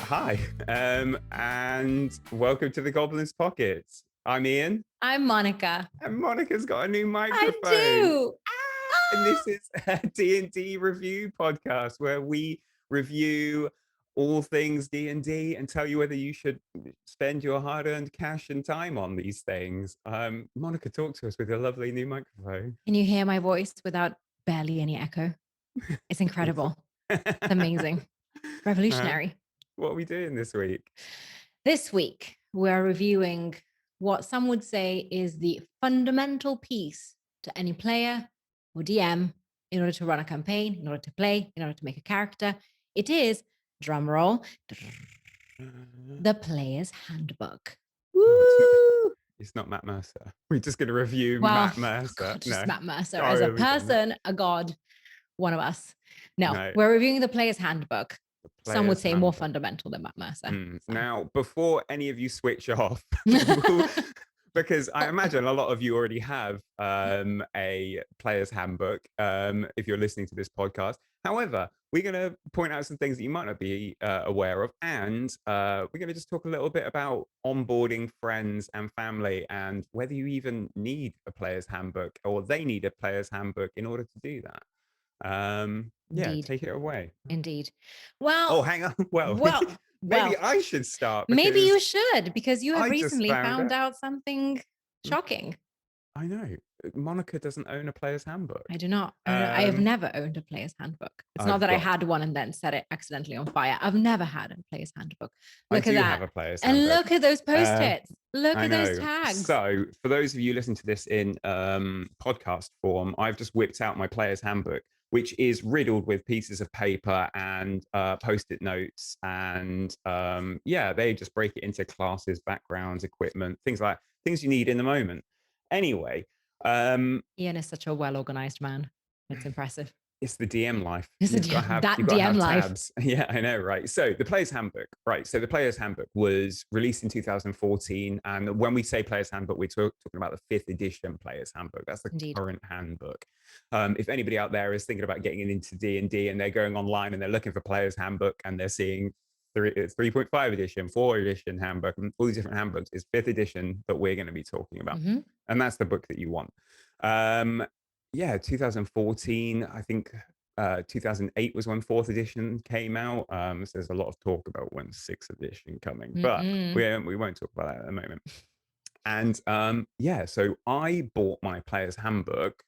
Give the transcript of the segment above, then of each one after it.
Hi, and welcome to the Goblins Pocket. I'm Ian, I'm Monica. and Monica's got a new I microphone. do. And Ah! this is a D&D review podcast where we review all things D&D and tell you whether you should spend your hard-earned cash and time on these things. Monica, talk to us with your lovely new microphone. Can you hear my voice without barely any echo? It's incredible. It's amazing. Uh, Revolutionary. what are we doing this week? This week, we're reviewing what some would say is the fundamental piece to any player or DM in order to run a campaign, in order to play, in order to make a character. It is, drum roll, the Player's Handbook. Oh, Woo! it's not Matt Mercer. We're just going to review Well, Matt Mercer. God, just No. Matt Mercer Oh, as a we've done it. person, a god, one of us. No, No, we're reviewing the Player's Handbook. the Some would Players say more Handbook. fundamental than Matt Mercer. So. Now, before any of you switch off, because I imagine a lot of you already have a Player's Handbook if you're listening to this podcast. However, we're going to point out some things that you might not be aware of, and we're going to just talk a little bit about onboarding friends and family and whether you even need a Player's Handbook or they need a Player's Handbook in order to do that. Yeah, Indeed. take it away. Indeed. Oh, Well, hang on. Well, well, maybe I should start maybe you because should, because you have I just recently found found out. out something shocking. I know Monica doesn't own a Player's Handbook. I do not. I have Um, never owned a Player's Handbook. It's not I've that I got. had one and then set it accidentally on fire. I've never had a Player's Handbook. I Look at do have that. a Player's And Handbook. look at those post-its. Look I at those know. tags. So, for those of you listening to this in podcast form, I've just whipped out my Player's Handbook, which is riddled with pieces of paper and post-it notes, and yeah, they just break it into classes, backgrounds, equipment, things you need in the moment. Anyway, Ian is such a well-organized man. It's impressive. it's the DM life. It's You've got to have that you've got to DM have life. tabs. Yeah, I know, right? So the Player's Handbook, right? So the Player's Handbook was released in 2014, and when we say Player's Handbook, we're talking about the 5th edition Player's Handbook. That's the Indeed. current handbook. If anybody out there is thinking about getting into D&D and they're going online and they're looking for Player's Handbook and they're seeing 3.5 edition, 4 edition handbook, and all these different handbooks, is 5th edition that we're going to be talking about, and that's the book that you want. Yeah, 2014, I think 2008 was when 4th edition came out. So there's a lot of talk about when 6th edition coming, but we won't talk about that at the moment. And yeah, so I bought my Player's Handbook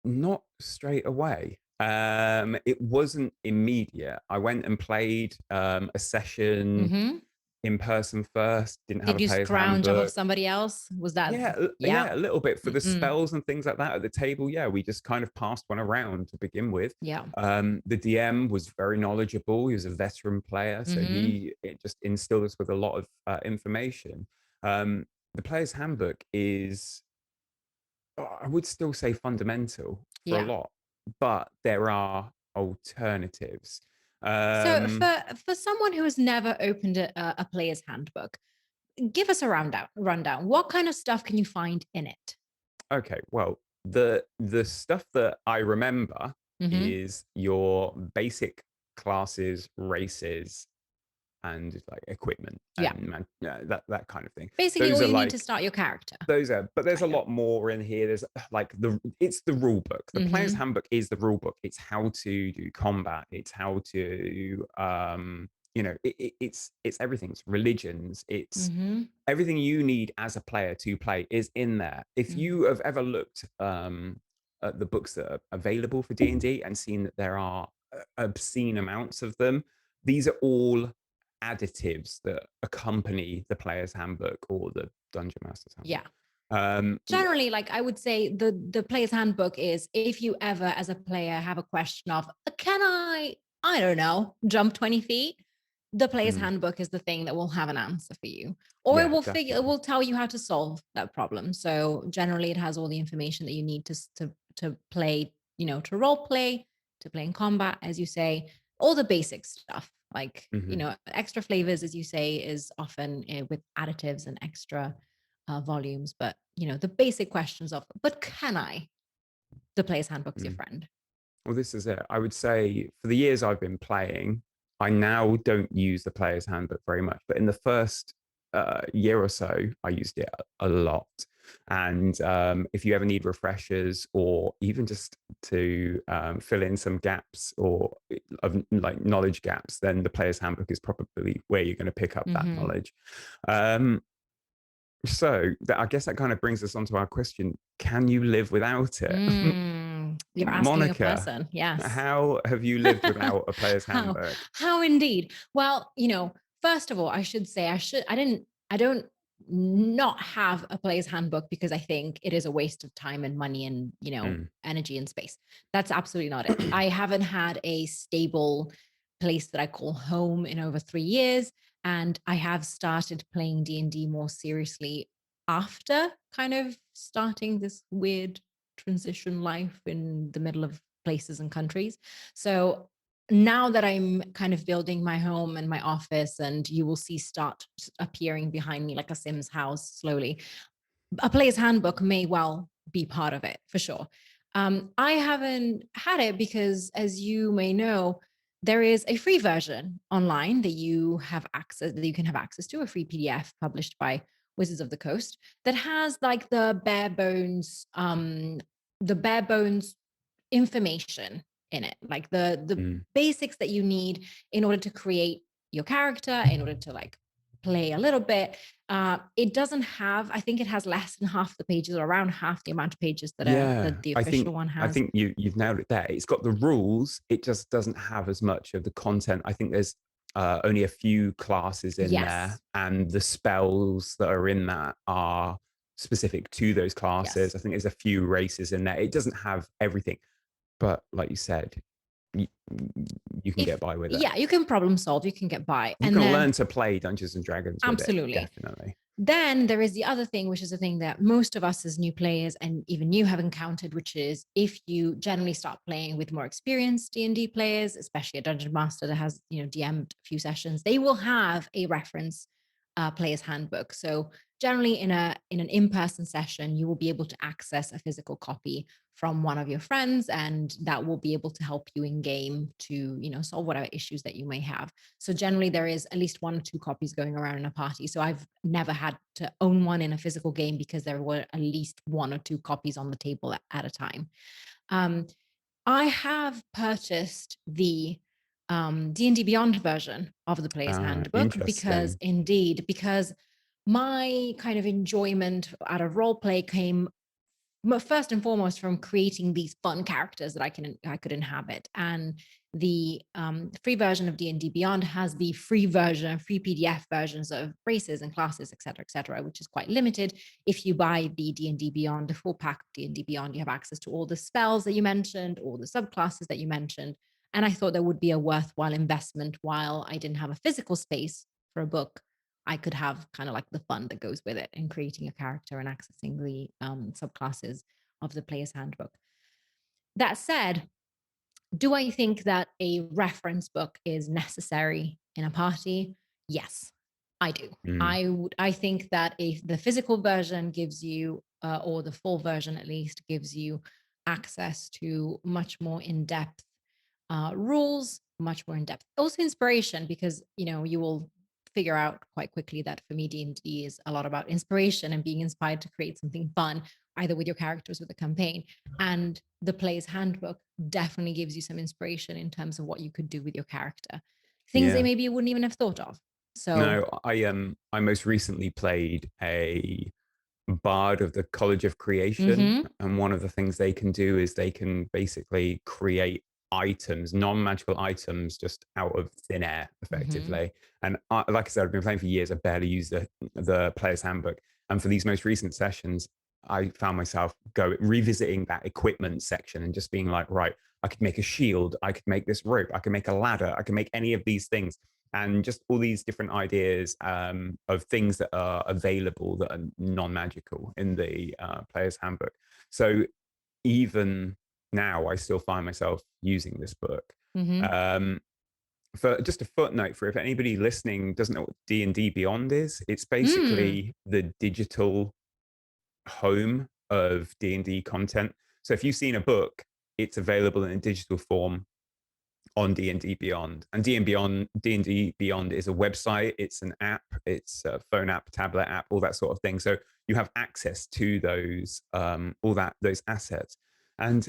not straight away. It wasn't immediate. I went and played a session in person first. Didn't have Did a you Player's scrounge off of Handbook. somebody else? Was that? Yeah, a little bit for the spells and things like that at the table. Yeah, we just kind of passed one around to begin with. Yeah. The DM was very knowledgeable. He was a veteran player, so it just instilled us with a lot of information. The Player's Handbook is, I would still say, fundamental for a lot, but there are alternatives. So for someone who has never opened a Player's Handbook, give us a rundown. What kind of stuff can you find in it? Okay, well, the stuff that I remember is your basic classes, races, and like equipment and that kind of thing. Basically, all you need to start your character. But there's a lot more in here. There's like it's the rule book. The Player's Handbook is the rule book. It's how to do combat. It's how to it's everything. It's religions. It's everything you need as a player to play is in there. If you have ever looked at the books that are available for D&D and seen that there are obscene amounts of them, these are all additives that accompany the Player's Handbook or the Dungeon Master's Handbook. Generally, like I would say the Player's Handbook is, if you ever as a player have a question of, can I don't know, jump 20 feet? The Player's Handbook is the thing that will have an answer for you, or it will tell you how to solve that problem. So generally it has all the information that you need to play, to role play, to play in combat, as you say, all the basic stuff. Like, extra flavors, as you say, is often with additives and extra volumes, but the basic questions of, but can I? The Player's Handbook is your friend. Well, this is it. I would say for the years I've been playing, I now don't use the Player's Handbook very much, but in the first year or so, I used it a lot. And if you ever need refreshers, or even just to fill in some gaps or of like knowledge gaps, then the Player's Handbook is probably where you're going to pick up that Mm-hmm. knowledge. So I guess that kind of brings us on to our question: can you live without it? You're asking a Monica, person. Yes. how have you lived without a Player's how Handbook? how indeed. Well, first of all, I should say I don't not have a player's handbook because I think it is a waste of time and money and Mm. energy and space. That's absolutely not it. I haven't had a stable place that I call home in over 3 years, and I have started playing D&D more seriously after kind of starting this weird transition life in the middle of places and countries. So now that I'm kind of building my home and my office, and you will see start appearing behind me like a Sims house slowly, a player's handbook may well be part of it for sure. I haven't had it because, as you may know, there is a free version online that you can have access to, a free PDF published by Wizards of the Coast that has like the bare bones information in it, like the Mm. basics that you need in order to create your character, in order to like play a little bit. It doesn't have, I think it has less than half the pages, or around half the amount of pages Yeah, that the I think official one I has. think you've nailed it there. It's got the rules, it just doesn't have as much of the content. I think there's only a few classes in there, Yes. and the spells that are in that are specific to those classes. Yes. I think there's a few races in there. It doesn't have everything, but like you said, you, you can If get by with it. Yeah, you can problem solve, you can get by. You And can then learn to play Dungeons and Dragons with it, absolutely. definitely. Then there is the other thing, which is a thing that most of us as new players and even you have encountered, which is if you generally start playing with more experienced D&D players, especially a dungeon master that has, DM'd a few sessions, they will have a reference player's handbook. So generally in an in-person session, you will be able to access a physical copy from one of your friends, and that will be able to help you in game to, solve whatever issues that you may have. So generally there is at least 1 or 2 copies going around in a party. So I've never had to own one in a physical game because there were at least 1 or 2 copies on the table at a time. Um, I have purchased the D&D Beyond version of the Player's Handbook Interesting. because my kind of enjoyment out of role play came first and foremost from creating these fun characters that I could inhabit. And the free version of D&D Beyond has the free version, free PDF versions of races and classes, et cetera, which is quite limited. If you buy the D&D Beyond, the full pack of D&D Beyond, you have access to all the spells that you mentioned, all the subclasses that you mentioned. And I thought that would be a worthwhile investment while I didn't have a physical space for a book. I could have kind of like the fun that goes with it in creating a character and accessing the subclasses of the player's handbook. That said, do I think that a reference book is necessary in a party? Yes, I do. Mm. I think that if the physical version gives you, or the full version at least, gives you access to much more in-depth rules, much more in-depth. Also inspiration, because you will figure out quite quickly that for me D&D is a lot about inspiration and being inspired to create something fun, either with your characters or the campaign. And the player's handbook definitely gives you some inspiration in terms of what you could do with your character, things that Yeah. maybe you wouldn't even have thought of. So No, I most recently played a bard of the College of Creation, mhm, and one of the things they can do is they can basically create items, non-magical items, just out of thin air, mhm, effectively. And like I said, I've been playing for years. I barely use the player's handbook, and for these most recent sessions, I found myself revisiting that equipment section and just being like, right, I could make a shield, I could make this rope, I could make a ladder, I could make any of these things, and just all these different ideas of things that are available that are non-magical in the player's handbook. So even now, I still find myself using this book. mhm, Um, for just a footnote, for if anybody listening doesn't know what D&D Beyond is, it's mm, basically the digital home of D&D content. So if you've seen a book, it's available in a digital form on D&D Beyond. And D&D Beyond is a website, it's an app, it's a phone app, tablet app, all that sort of thing. So you have access to those assets. And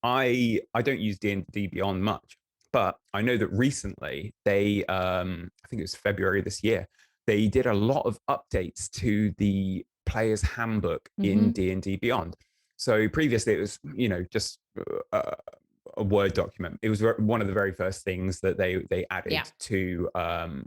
I don't use D&D Beyond much, but I know that recently I think it was February this year, they did a lot of updates to the player's handbook in Mm-hmm. D&D Beyond. So previously it was, just a Word document. It was one of the very first things that they Yeah. added to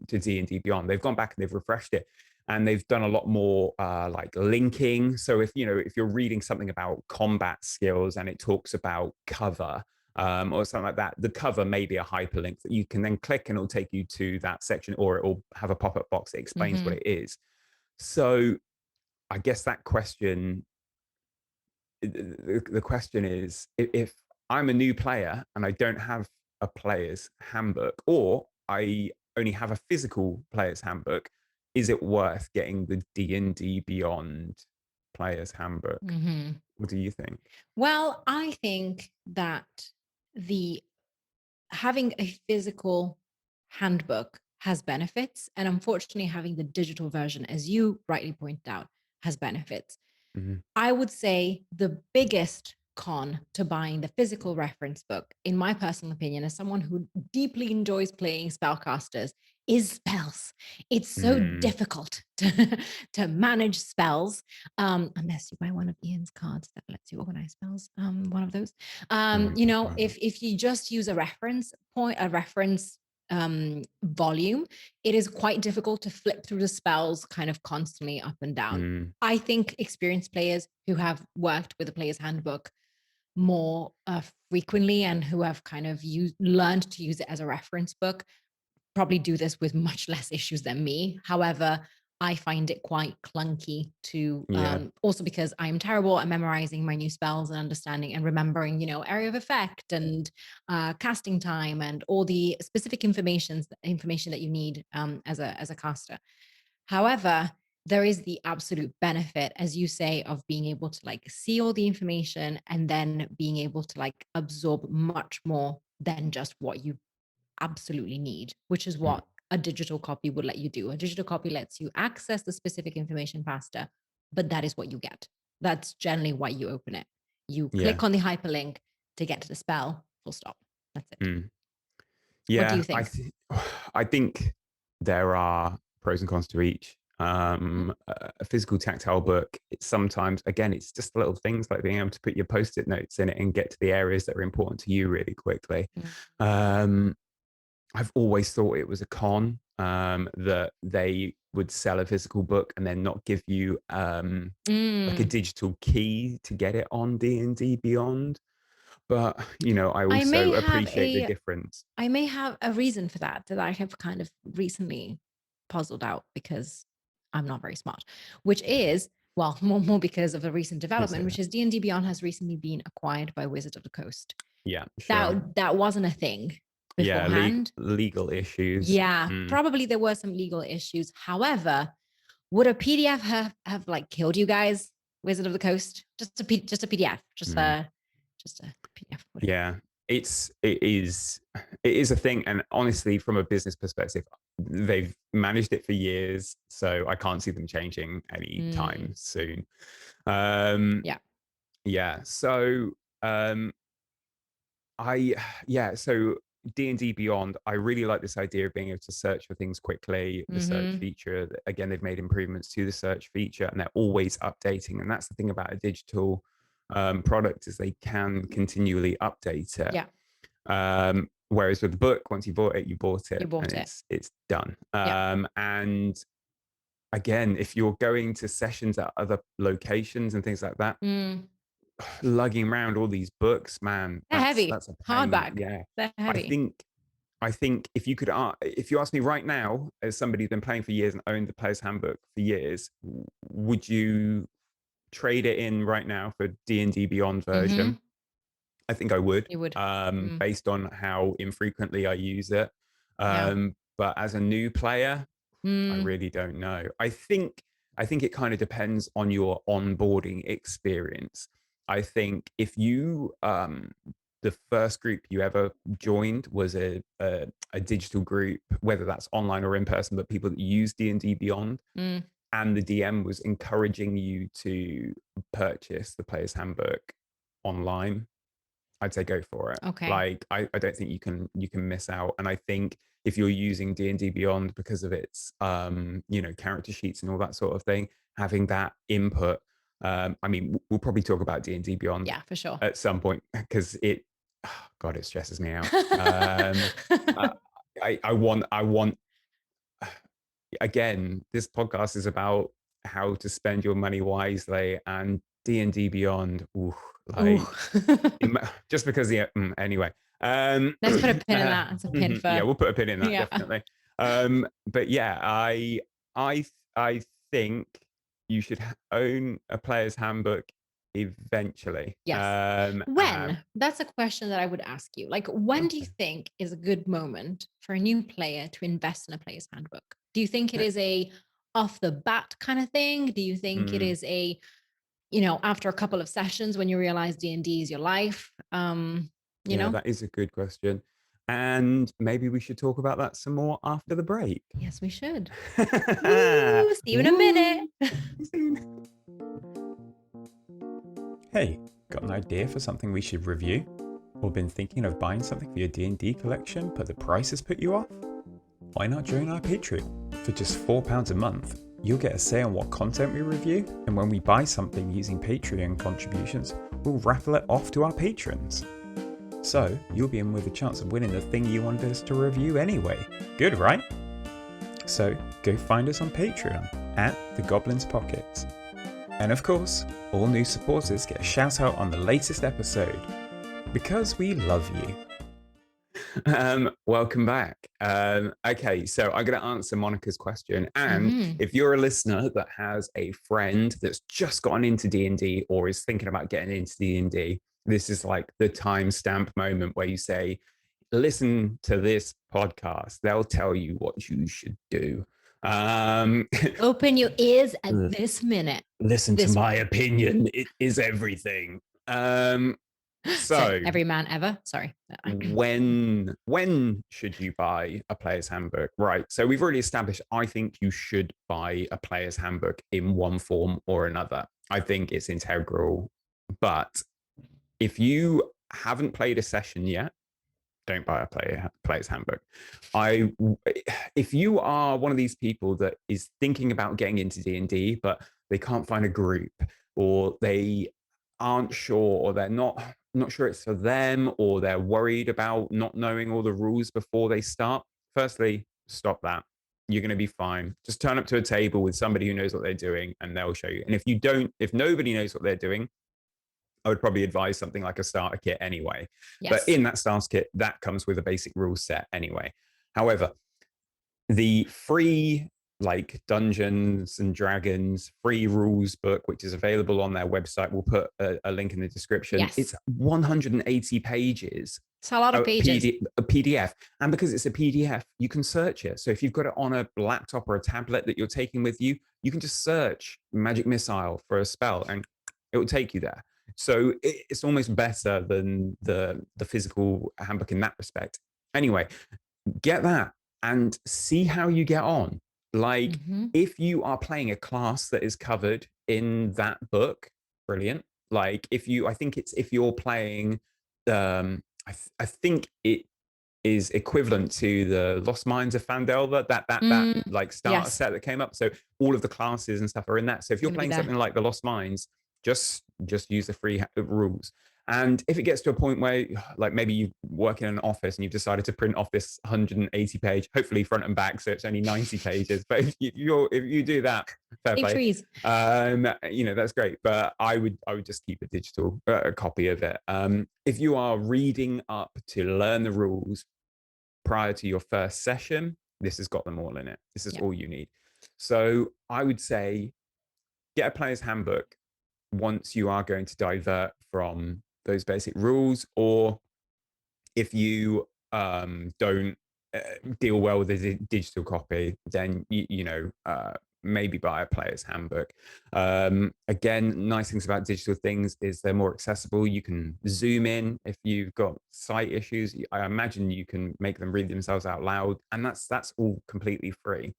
D&D Beyond. They've gone back and they've refreshed it, and they've done a lot more like linking. So if you're reading something about combat skills and it talks about cover or something like that, the cover may be a hyperlink that you can then click and it'll take you to that section, or it'll have a pop-up box that explains Mm-hmm. what it is. So I guess that question, the question is, if I'm a new player and I don't have a player's handbook, or I only have a physical player's handbook, is it worth getting the D&D Beyond player's handbook? Mm-hmm. What do you think? Well, I think that the having a physical handbook has benefits, and unfortunately having the digital version, as you rightly pointed out, has benefits. Mhm. I would say the biggest con to buying the physical reference book, in my personal opinion, as someone who deeply enjoys playing spellcasters, is spells. It's so Mm. difficult to manage spells, unless you buy one of Ian's cards that lets you organize spells. One of those. Mm. If you just use a reference point, a reference volume, it is quite difficult to flip through the spells kind of constantly up and down. Mm. I think experienced players who have worked with a player's handbook more frequently and who have kind of learned to use it as a reference book probably do this with much less issues than me. However, I find it quite clunky to Yeah. also because I'm terrible at memorizing my new spells and understanding and remembering, area of effect and casting time and all the specific information that you need as a caster. However, there is the absolute benefit, as you say, of being able to like see all the information and then being able to like absorb much more than just what you absolutely need, which is Mm. what a digital copy would let you do. A digital copy lets you access the specific information faster, but that is what you get. That's generally why you open it. You Yeah. click on the hyperlink to get to the spell, full stop. That's it. Mm. What do Yeah, you think? I think there are pros and cons to each. A physical tactile book, it's sometimes, again, it's just little things like being able to put your post-it notes in it and get to the areas that are important to you really quickly. Mm. Um, I've always thought it was a con, that they would sell a physical book and then not give you like a Mm. digital key to get it on D&D Beyond. But I I may also have appreciate the a difference. I may have a reason for that I have kind of recently puzzled out because I'm not very smart, which is, well, more because of a recent You development, say which that. is D&D Beyond has recently been acquired by Wizard of the Coast. Yeah, sure. That wasn't a thing Yeah, beforehand. legal issues. Yeah, Mm. probably there were some legal issues. However, would a PDF have like killed you guys, Wizard of the Coast? Just a PDF, Mm. just a PDF. Yeah, it is a thing, and honestly, from a business perspective, they've managed it for years, so I can't see them changing anytime Mm, soon. Um, yeah. yeah, so um, I yeah, so D&D Beyond, I really like this idea of being able to search for things quickly. The search Mm-hmm. feature, again, they've made improvements to the search feature, and they're always updating. And that's the thing about a digital product, is they can continually update it. Yeah. Whereas with the book, once you bought You it, and bought it. it's done. Yeah. And again, if you're going to sessions at other locations and things like that, Mm. lugging around all these books, man, They're heavy. that's a pain. Hardback. Yeah. They're I heavy. think I think if you ask me right now, as somebody who's been playing for years and owned the Player's Handbook for years, would you trade it in right now for D&D Beyond Mm-hmm. version? I think I would, You would. Mm. based on how infrequently I use it. Yeah. But as a new player, I Mm. really don't know. I think it kind of depends on your onboarding experience. I think if you the first group you ever joined was a digital group, whether that's online or in person, but people that use D&D Beyond, Mm, and the DM was encouraging you to purchase the Player's Handbook online, I'd say go for it. okay. Like I don't think you can miss out. And I think if you're using D&D Beyond because of its character sheets and all that sort of thing, having that input. I mean, we'll probably talk about D&D Beyond Yeah, for sure. at some point because God, it stresses me out. I, I want again, this podcast is about how to spend your money wisely, and D&D Beyond, ooh, Ooh. like just because anyway. Let's put a pin in that. It's a pin Yeah, for we'll put a pin in that yeah. definitely. But yeah, I think you should own a player's handbook eventually. Yes. When? That's a question that I would ask you. Like, when do you Okay. think is a good moment for a new player to invest in a player's handbook? Do you think it is a off the bat kind of thing? Do you think it Mm, is a, you know, after a couple of sessions when you realize D&D is your life? You yeah, know? that is a good question. And maybe we should talk about that some more after the break. Yes, we should. Woo! See you in a minute. Woo! Hey, got an idea for something we should review? Or been thinking of buying something for your D&D collection but the price has put you off? Why not join our Patreon? For just £4 a month, you'll get a say on what content we review, and when we buy something using Patreon contributions, we'll raffle it off to our patrons. So, you'll be in with a chance of winning the thing you wanted us to review anyway. Good, right? So, go find us on Patreon at The Goblins Pockets. And of course, all new supporters get a shout out on the latest episode. Because we love you. Welcome back. Okay, so I'm going to answer Monica's question. And Mhm. if you're a listener that has a friend that's just gotten into D&D or is thinking about getting into D&D, this is like the timestamp moment where you say, listen to this podcast. They'll tell you what you should do. Open your ears at this minute. Listen to This my opinion. It is everything. Say So every man ever. Sorry. when should you buy a player's handbook? Right, so we've already established I think you should buy a player's handbook in one form or another. I think it's integral, but if you haven't played a session yet, don't buy a player's handbook. I if you are one of these people that is thinking about getting into D&D but they can't find a group, or they aren't sure, or they're not sure it's for them, or they're worried about not knowing all the rules before they start, firstly, stop that. You're going to be fine. Just turn up to a table with somebody who knows what they're doing and they'll show you. And if nobody knows what they're doing, I would probably advise something like a starter kit anyway. But Yes. in that starter kit, that comes with a basic rule set anyway. However, the free like Dungeons and Dragons free rules book, which is available on their website, we'll put a link in the description. Yes. It's 180 pages. It's a lot of pages. A PDF. And because it's a PDF, you can search it. So if you've got it on a laptop or a tablet that you're taking with you, you can just search magic missile for a spell and it will take you there. So it's almost better than the physical handbook in that respect. Anyway, get that and see how you get on. Like, if you are playing a class that is covered in that book, brilliant. Like, I think it's if you're playing, I think it is equivalent to the Lost Mines of Fandelver, that like starter Yes. set that came up. So all of the classes and stuff are in that. So if you're playing something like the Lost Mines, just use the free rules. And if it gets to a point where, like, maybe you work in an office and you've decided to print off this 180 page, hopefully front and back, so it's only 90 pages. But if you do that, fair Big play. trees. That's great. But I would just keep a digital copy of it. If you are reading up to learn the rules prior to your first session, this has got them all in it. This is all you need. So I would say get a player's handbook once you are going to divert from those basic rules, or if you don't deal well with a digital copy, then maybe buy a Player's Handbook. Again, nice things about digital things is they're more accessible. You can zoom in if you've got sight issues. I imagine you can make them read themselves out loud, and that's all completely free.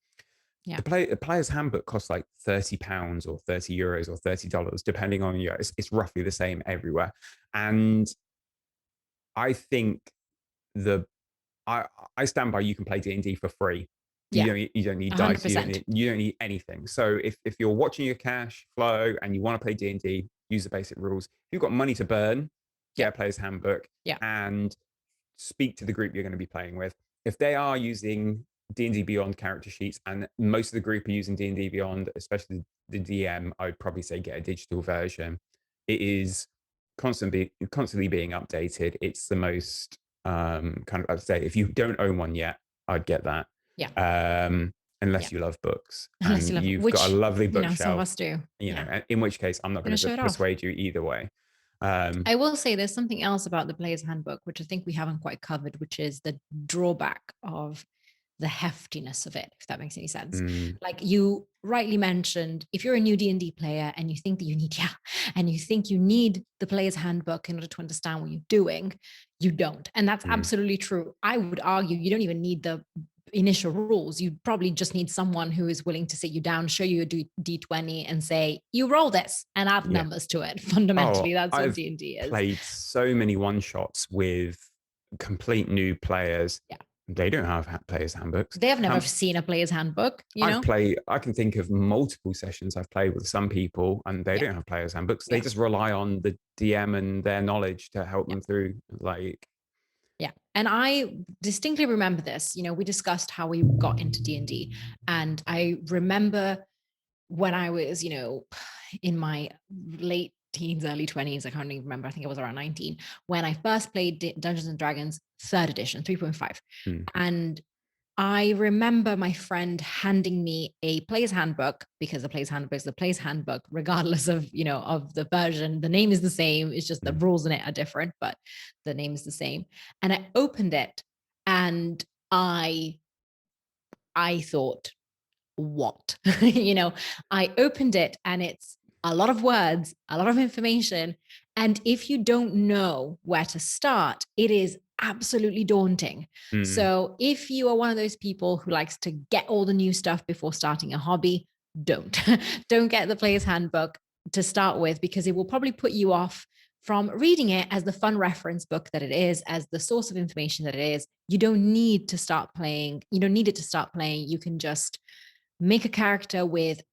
Yeah. The Player's Handbook costs like £30 or €30 or $30, depending on it's roughly the same everywhere. And I think the I stand by you can play D&D for free. Yeah. You don't need dice. 100%. You don't need anything. So if you're watching your cash flow and you want to play D&D, use the basic rules. If you've got money to burn, get a Player's Handbook and speak to the group you're going to be playing with. If they are using D&D Beyond character sheets, and most of the group are using D&D Beyond, especially the DM, I would probably say get a digital version. It is constantly being updated. It's the most kind of, I'd say, if you don't own one yet, I'd get that. Yeah. Unless you love books, Unless and you love, you've which, got a lovely some of bookshelf. us do. In which case I'm not going to persuade you either way. I will say there's something else about the Player's Handbook, which I think we haven't quite covered, which is the drawback of the heftiness of it, if that makes any sense. Like you rightly mentioned, if you're a new D&D player and you think that you need the Player's Handbook in order to understand what you're doing, you don't. And that's absolutely true. I would argue you don't even need the initial rules. You probably just need someone who is willing to sit you down, show you a D20 and say, you roll this and add numbers to it. Fundamentally, that's what D&D is. I've played so many one-shots with complete new players. Yeah. They don't have Players Handbooks. They have never seen a Player's Handbook. I can think of multiple sessions I've played with some people and they don't have Players Handbooks. They just rely on the DM and their knowledge to help them through. Yeah. And I distinctly remember this. We discussed how we got into D&D. And I remember when I was, in my late teens, early 20s, I can't even remember. I think I was around 19 when I first played Dungeons and Dragons 3rd edition, 3.5. And I remember my friend handing me a Player's Handbook, because the Player's Handbook is the Player's Handbook, regardless of, of the version. The name is the same. It's just the rules in it are different, but the name is the same. And I opened it and I thought, what? I opened it and it's a lot of words, a lot of information. And if you don't know where to start, it is absolutely daunting. So if you are one of those people who likes to get all the new stuff before starting a hobby, don't get the Player's Handbook to start with, because it will probably put you off from reading it as the fun reference book that it is, as the source of information that it is. You don't need to start playing. You don't need it to start playing. You can just make a character with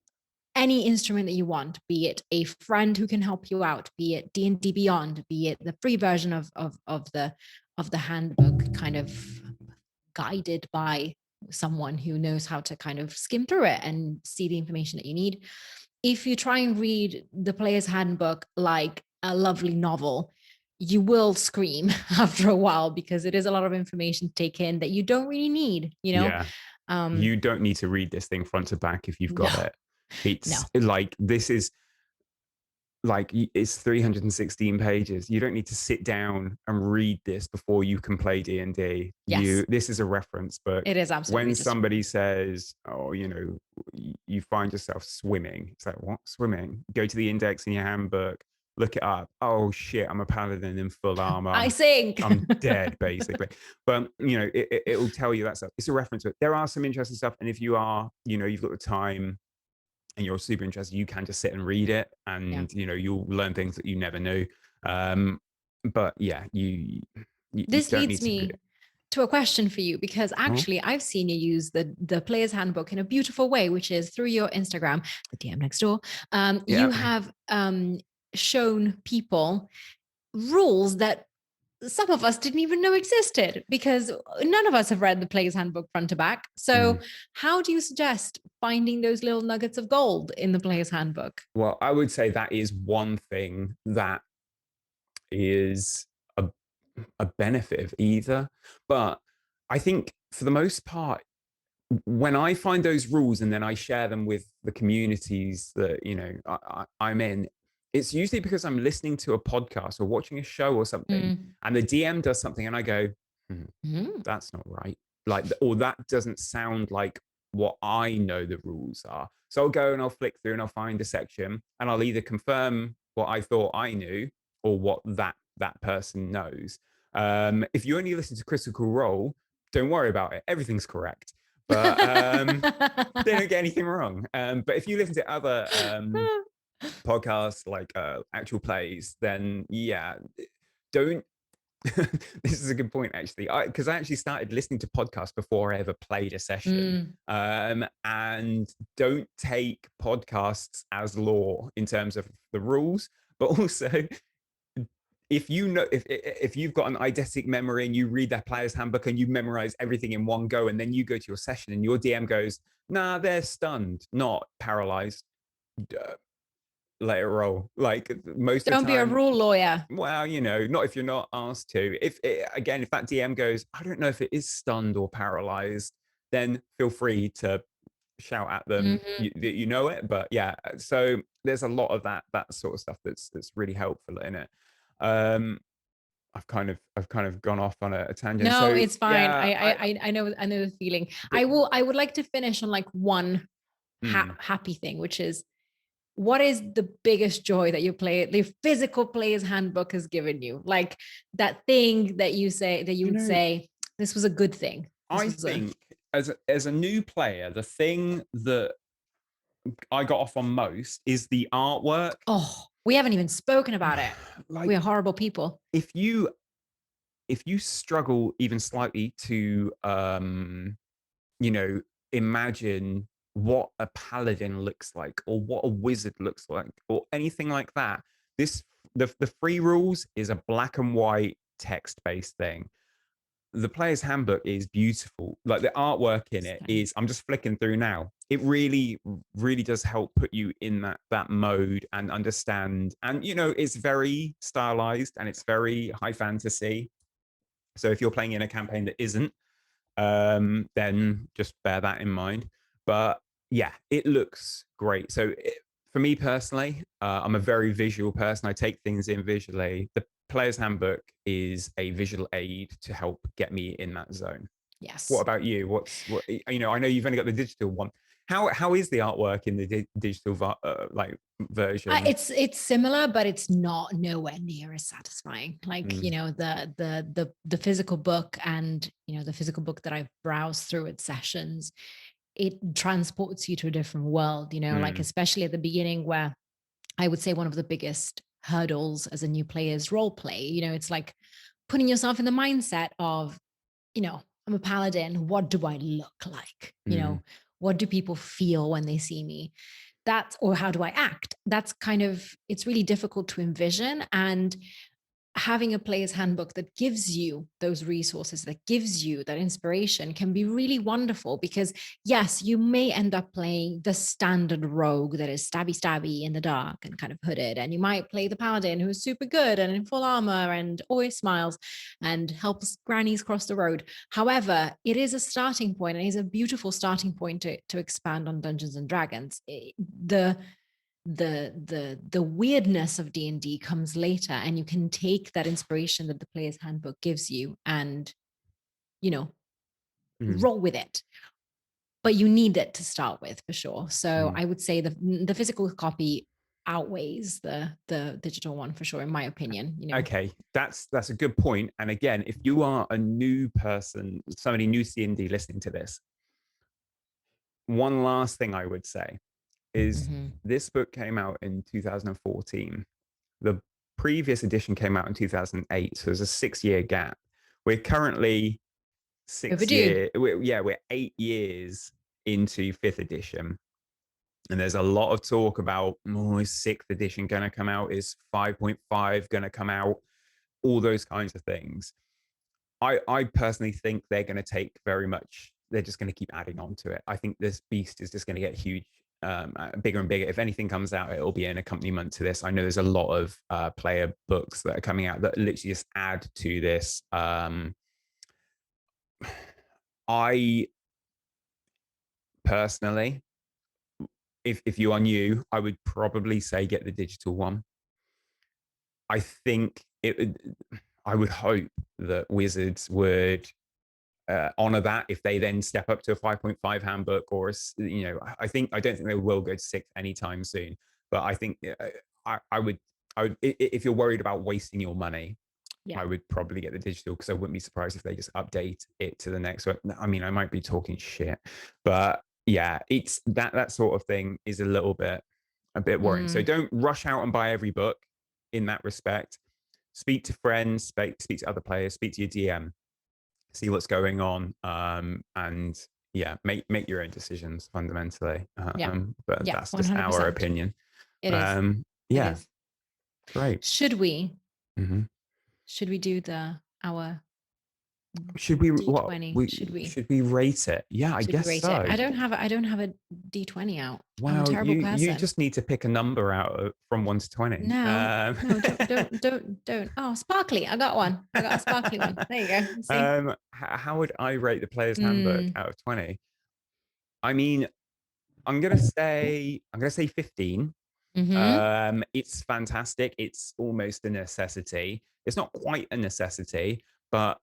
any instrument that you want, be it a friend who can help you out, be it D&D Beyond, be it the free version of the handbook, kind of guided by someone who knows how to kind of skim through it and see the information that you need. If you try and read the Player's Handbook like a lovely novel, you will scream after a while, because it is a lot of information to take in that you don't really need, you don't need to read this thing front to back if you've got it. It's like, this is like, it's 316 pages. You don't need to sit down and read this before you can play D&D. This is a reference book. It is absolutely. When somebody says, oh, you find yourself swimming, it's like, what? Swimming? Go to the index in your handbook, look it up. Oh shit, I'm a paladin in full armor. I sink. I'm dead, basically. But it will tell you that stuff. It's a reference book. There are some interesting stuff, and if you are, you've got the time and you're super interested, you can just sit and read it, and you'll learn things that you never knew. But yeah, this leads me to a question for you, because actually I've seen you use the Player's Handbook in a beautiful way, which is through your Instagram, the DM next door. You have shown people rules that some of us didn't even know existed, because none of us have read the Player's Handbook front to back. So how do you suggest finding those little nuggets of gold in the Player's Handbook? Well, I would say that is one thing that is a benefit of either. But I think for the most part, when I find those rules and then I share them with the communities that, I'm in, it's usually because I'm listening to a podcast or watching a show or something, and the DM does something and I go, that's not right. Or that doesn't sound like what I know the rules are. So I'll go and I'll flick through and I'll find a section and I'll either confirm what I thought I knew or what that person knows. If you only listen to Critical Role, don't worry about it. Everything's correct. But they don't get anything wrong. But if you listen to other podcasts like actual plays, then yeah, don't. This is a good point actually, because I actually started listening to podcasts before I ever played a session. And don't take podcasts as law in terms of the rules, but also if you know if you've got an eidetic memory and you read that player's handbook and you memorize everything in one go, and then you go to your session and your DM goes, nah, they're stunned, not paralyzed, let it roll. Like most of Don't the be a time, rule lawyer. well, not if you're not asked to. If that DM goes, I don't know if it is stunned or paralyzed, then feel free to shout at them. That you know it. But yeah, so there's a lot of that sort of stuff that's really helpful in it. I've kind of gone off on a tangent. No, So it's fine. yeah, I know the feeling. I would like to finish on like one mm, happy thing, which is, what is the biggest joy that the physical player's handbook has given you? Like that thing that you would say, this was a good thing. I think as a new player, the thing that I got off on most is the artwork. Oh, we haven't even spoken about it. Like, we are horrible people. If you struggle even slightly to imagine what a paladin looks like or what a wizard looks like or anything like that, the free rules is a black and white text-based thing. The player's handbook is beautiful. Like the artwork in it is, I'm just flicking through now. It really, really does help put you in that mode and understand. And it's very stylized and it's very high fantasy. So if you're playing in a campaign that isn't, then just bear that in mind. But yeah, it looks great. So for me personally, I'm a very visual person. I take things in visually. The Player's Handbook is a visual aid to help get me in that zone. Yes. What about you? I know you've only got the digital one. How is the artwork in the digital version? It's similar, but it's nowhere near as satisfying. Like the physical book, and the physical book that I've browsed through at sessions, it transports you to a different world. Like especially at the beginning, where I would say one of the biggest hurdles as a new player is role play. It's like putting yourself in the mindset of, I'm a paladin. What do I look like? What do people feel when they see me? Or how do I act? It's really difficult to envision. And having a player's handbook that gives you those resources, that gives you that inspiration, can be really wonderful, because yes, you may end up playing the standard rogue that is stabby in the dark and kind of hooded, and you might play the paladin who is super good and in full armor and always smiles and helps grannies cross the road. However, it is a starting point, and it is a beautiful starting point to expand on Dungeons and Dragons. The weirdness of D&D comes later, and you can take that inspiration that the player's handbook gives you and roll with it, but you need it to start with, for sure. So I would say the physical copy outweighs the digital one, for sure, in my opinion. Okay, that's a good point. And again, if you are a new person, somebody new to D&D listening to this, one last thing I would say is this book came out in 2014. The previous edition came out in 2008. So there's a 6-year gap. We're currently we're 8 years into 5th edition. And there's a lot of talk about, is 6th edition going to come out? Is 5.5 going to come out? All those kinds of things. I personally think they're going to take they're just going to keep adding on to it. I think this beast is just going to get huge, bigger and bigger. If anything comes out, it'll be an accompaniment to this. I know there's a lot of player books that are coming out that literally just add to this. I personally, if you are new, I would probably say get the digital one. I think I would hope that Wizards would honor that if they then step up to a 5.5 handbook, or I don't think they will go to 6 anytime soon. But I think I would if you're worried about wasting your money, I would probably get the digital, because I wouldn't be surprised if they just update it to the next one. I mean, I might be talking shit, but yeah, it's that sort of thing is a bit worrying. So don't rush out and buy every book in that respect. Speak to friends, speak to other players, speak to your DM, see what's going on, and yeah, make your own decisions fundamentally. But that's just 100%. our opinion. It is. Yeah, It is. great. Should we do our Should we D20? should we rate it? Yeah, I guess rate so. it? I don't have a D20 out. I'm a Well, terrible person. you just need to pick a number out from 1 to 20. No, don't. Oh, sparkly. I got one. I got a sparkly one. There you go. See? How would I rate the Player's Handbook out of 20? I mean, I'm gonna say 15. It's fantastic. It's almost a necessity. It's not quite a necessity, but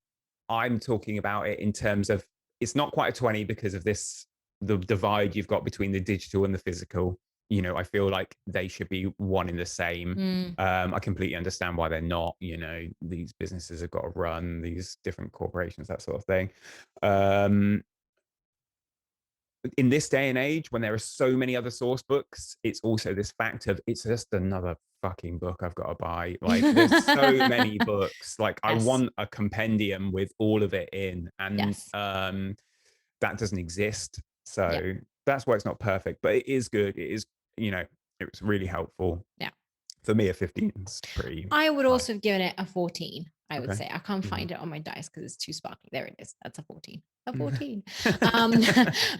I'm talking about it in terms of, it's not quite a 20 because of the divide you've got between the digital and the physical. I feel like they should be one in the same. I completely understand why they're not. These businesses have got to run, these different corporations, that sort of thing. In this day and age, when there are so many other source books, it's also this fact of, it's just another fucking book I've got to buy. Like, there's so many books. Like, I want a compendium with all of it in, and that doesn't exist. So that's why it's not perfect, but it is good. It is, it was really helpful. Yeah. For me, a 15 is pretty. I would also have given it a 14. I would Okay. say I can't find it on my dice because it's too sparkly. There it is. That's a 14. A 14.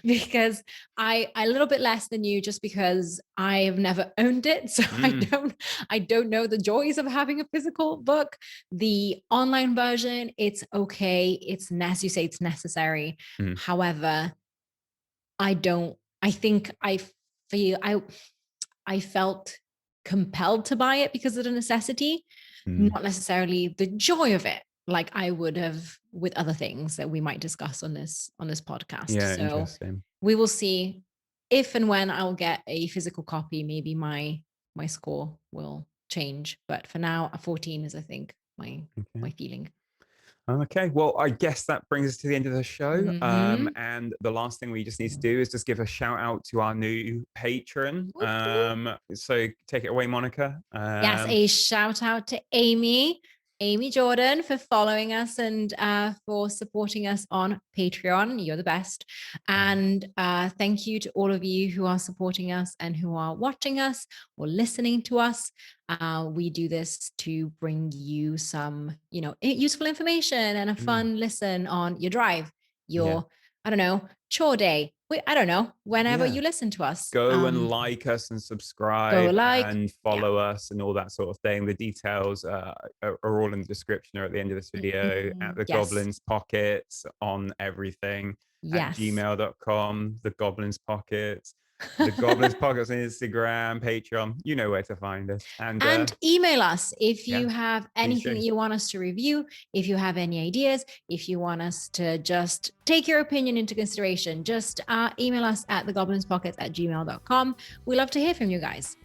Because I a little bit less than you, just because I have never owned it, so I don't know the joys of having a physical book. The online version, it's okay. It's you say it's necessary. However, I felt compelled to buy it because of the necessity, not necessarily the joy of it, like I would have with other things that we might discuss on this podcast. Yeah, so interesting. We will see if and when I'll get a physical copy. Maybe my score will change, but for now, a 14 is, I think, my feeling. Okay, well, I guess that brings us to the end of the show. And the last thing we just need to do is just give a shout out to our new patron. So take it away, Monica. Yes, a shout out to Amy Jordan, for following us and for supporting us on Patreon. You're the best. And thank you to all of you who are supporting us and who are watching us or listening to us. We do this to bring you some, useful information and a fun listen on your drive, your, I don't know, chore day. I don't know, whenever you listen to us. Go and like us and subscribe and follow us and all that sort of thing. The details are all in the description or at the end of this video. At the Goblins Pockets on everything. At gmail.com, the Goblins Pockets. The Goblins Pockets on Instagram, Patreon, you know where to find us. And email us if you have anything that you want us to review, if you have any ideas, if you want us to just take your opinion into consideration, just email us at thegoblinspockets@gmail.com. We love to hear from you guys.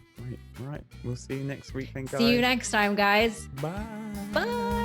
Right. We'll see you next week then, guys. See you next time, guys. Bye. Bye.